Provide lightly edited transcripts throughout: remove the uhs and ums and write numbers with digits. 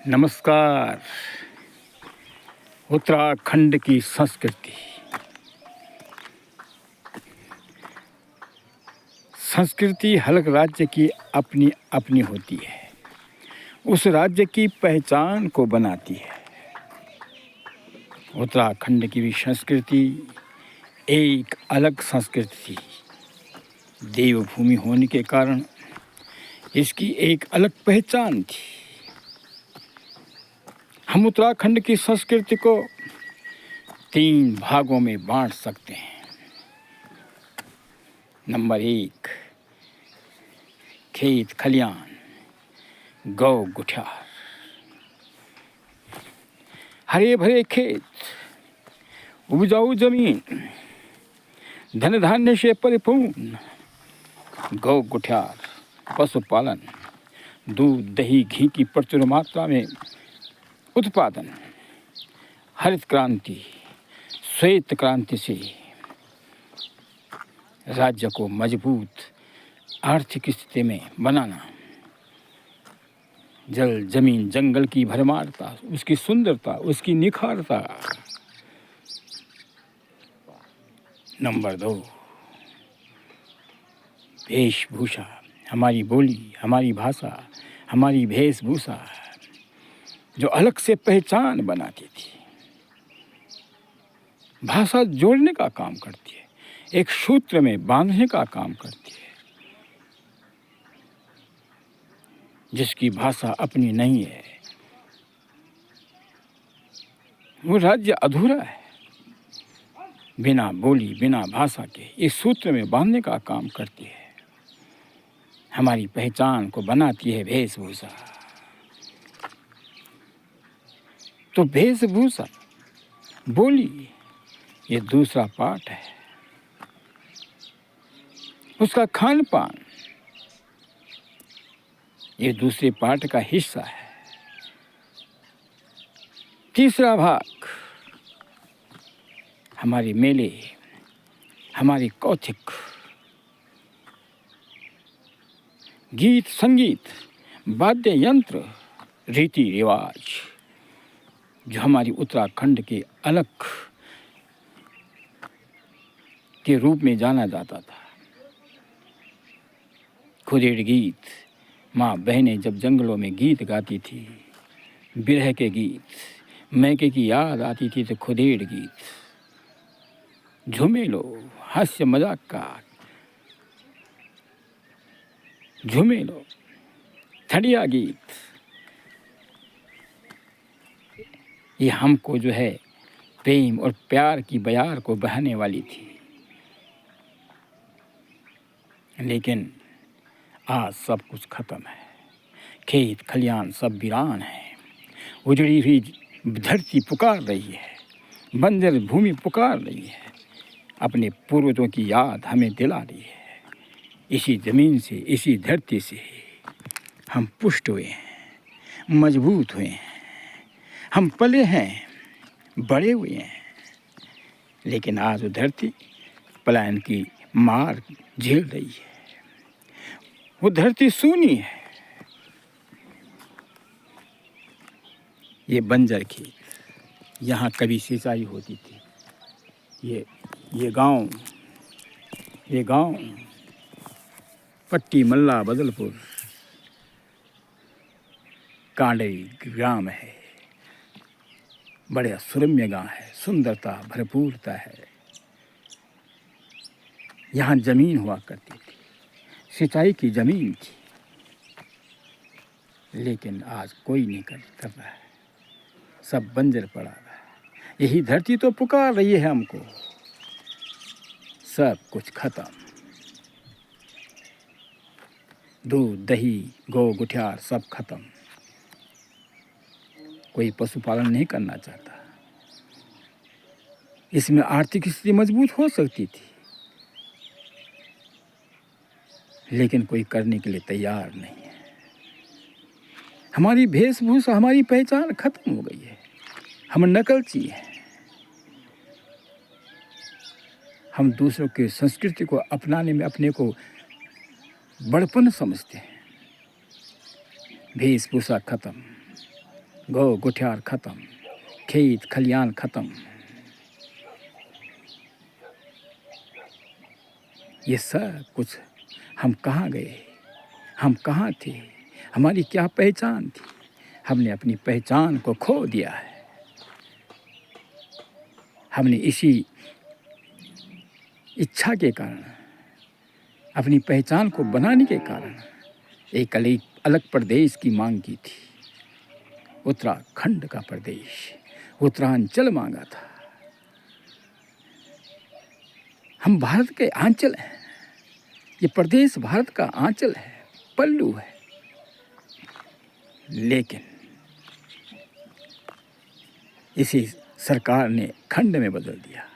नमस्कार। उत्तराखंड की संस्कृति। संस्कृति हर राज्य की अपनी अपनी होती है, उस राज्य की पहचान को बनाती है। उत्तराखंड की भी संस्कृति एक अलग संस्कृति थी। देवभूमि होने के कारण इसकी एक अलग पहचान थी। हम उत्तराखंड की संस्कृति को 3 भागों में बांट सकते हैं। नंबर 1, खेत खलियान, गौ गुठियार। हरे भरे खेत, उपजाऊ जमीन, धन धान्य से परिपूर्ण। गौ गुठियार, पशुपालन, दूध दही घी की प्रचुर मात्रा में उत्पादन। हरित क्रांति, श्वेत क्रांति से राज्य को मजबूत आर्थिक स्थिति में बनाना। जल जमीन जंगल की भरमारता, उसकी सुंदरता, उसकी निखारता। नंबर 2, वेशभूषा, हमारी बोली, हमारी भाषा, हमारी वेशभूषा जो अलग से पहचान बनाती थी। भाषा जोड़ने का काम करती है, एक सूत्र में बांधने का काम करती है। जिसकी भाषा अपनी नहीं है वो राज्य अधूरा है। बिना बोली बिना भाषा के इस सूत्र में बांधने का काम करती है। हमारी पहचान को बनाती है वेशभूषा। तो वेशभूषा, बोली, ये दूसरा पार्ट है। उसका खान पान ये दूसरे पार्ट का हिस्सा है। तीसरा भाग हमारे मेले, हमारी कौथिक, गीत संगीत, वाद्य यंत्र, रीति रिवाज जो हमारी उत्तराखंड के अलग के रूप में जाना जाता था। खुदेड़ गीत, माँ बहनें जब जंगलों में गीत गाती थी, बिरह के गीत, मैके की याद आती थी तो खुदेड़ गीत, झुमेलो, हास्य मजाक का झुमेलो, ठड़िया गीत, ये हमको जो है प्रेम और प्यार की बयार को बहाने वाली थी। लेकिन आज सब कुछ खत्म है। खेत खलियान सब वीरान है। उजड़ी हुई धरती पुकार रही है, बंजर भूमि पुकार रही है। अपने पूर्वजों की याद हमें दिला रही है। इसी जमीन से, इसी धरती से हम पुष्ट हुए हैं, मजबूत हुए हैं, हम पले हैं, बड़े हुए हैं। लेकिन आज वो धरती पलायन की मार झेल रही है। वो धरती सूनी है। ये बंजर खेत, यहाँ कभी सिंचाई होती थी। ये गांव पट्टी मल्ला बदलपुर कांडई ग्राम है। बड़ा सुरम्य गांव है, सुंदरता भरपूरता है। यहाँ जमीन हुआ करती थी, सिंचाई की जमीन थी। लेकिन आज कोई नहीं कर रहा है, सब बंजर पड़ा हुआ है। यही धरती तो पुकार रही है हमको। सब कुछ खत्म। दूध दही गौ गुठियार सब खत्म। कोई पशुपालन नहीं करना चाहता। इसमें आर्थिक स्थिति मजबूत हो सकती थी, लेकिन कोई करने के लिए तैयार नहीं है। हमारी वेशभूषा, हमारी पहचान खत्म हो गई है। हम नकलची हैं। हम दूसरों की संस्कृति को अपनाने में अपने को बड़पन समझते हैं। वेशभूषा खत्म, गौ गुठियार खत्म, खेत खलियान खत्म। ये सब कुछ हम कहाँ गए, हम कहाँ थे, हमारी क्या पहचान थी। हमने अपनी पहचान को खो दिया है। हमने इसी इच्छा के कारण, अपनी पहचान को बनाने के कारण एक अलग प्रदेश की मांग की थी। उत्तराखंड का प्रदेश, उत्तरांचल मांगा था। हम भारत के आंचल हैं। ये प्रदेश भारत का आंचल है, पल्लू है। लेकिन इसी सरकार ने खंड में बदल दिया।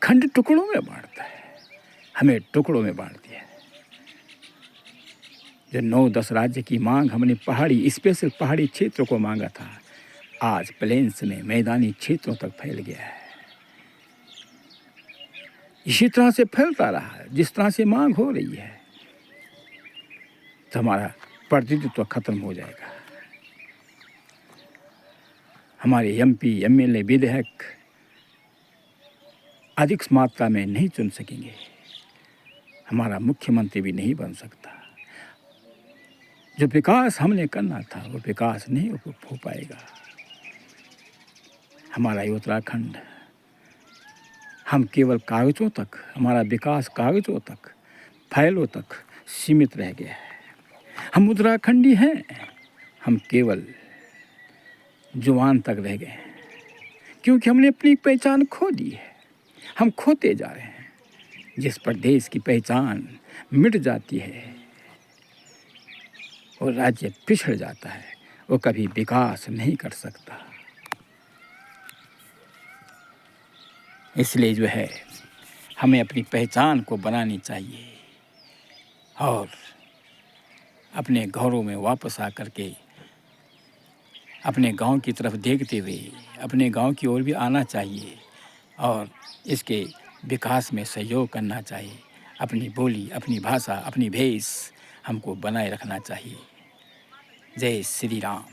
खंड टुकड़ों में बांटता है, हमें टुकड़ों में बांट दिया। जो 9-10 राज्य की मांग हमने स्पेशल पहाड़ी क्षेत्रों को मांगा था, आज प्लेन्स में मैदानी क्षेत्रों तक फैल गया है। इसी तरह से फैलता रहा है। जिस तरह से मांग हो रही है तो हमारा प्रतिनिधित्व खत्म हो जाएगा। हमारे MP, MLA, विधायक अधिक मात्रा में नहीं चुन सकेंगे। हमारा मुख्यमंत्री भी नहीं बन सकता। जो विकास हमने करना था वो विकास नहीं हो पाएगा। हमारा ये उत्तराखंड, हम केवल कागज़ों तक, हमारा विकास कागज़ों तक, फाइलों तक सीमित रह गया है। हम उत्तराखंडी हैं, हम केवल जुबान तक रह गए हैं, क्योंकि हमने अपनी पहचान खो दी है। हम खोते जा रहे हैं। जिस प्रदेश की पहचान मिट जाती है और राज्य पिछड़ जाता है, वो कभी विकास नहीं कर सकता। इसलिए जो है, हमें अपनी पहचान को बनानी चाहिए और अपने घरों में वापस आकर के अपने गांव की तरफ देखते हुए अपने गांव की ओर भी आना चाहिए और इसके विकास में सहयोग करना चाहिए। अपनी बोली, अपनी भाषा, अपनी भेष हमको बनाए रखना चाहिए। जय श्री राम।